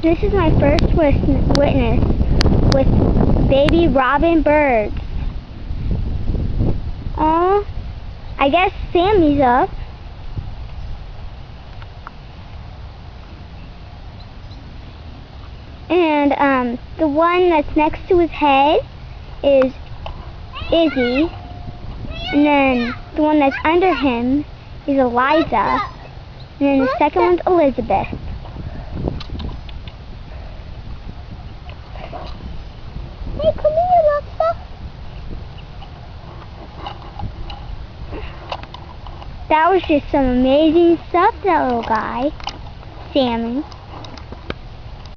This is my first witness with baby robin birds. Oh, I guess Sammy's up. And the one that's next to his head is Izzy. And then the one that's under him is Eliza. And then the second one's Elizabeth. Hey, come here, Alexa. That was just some amazing stuff, that little guy, Sammy.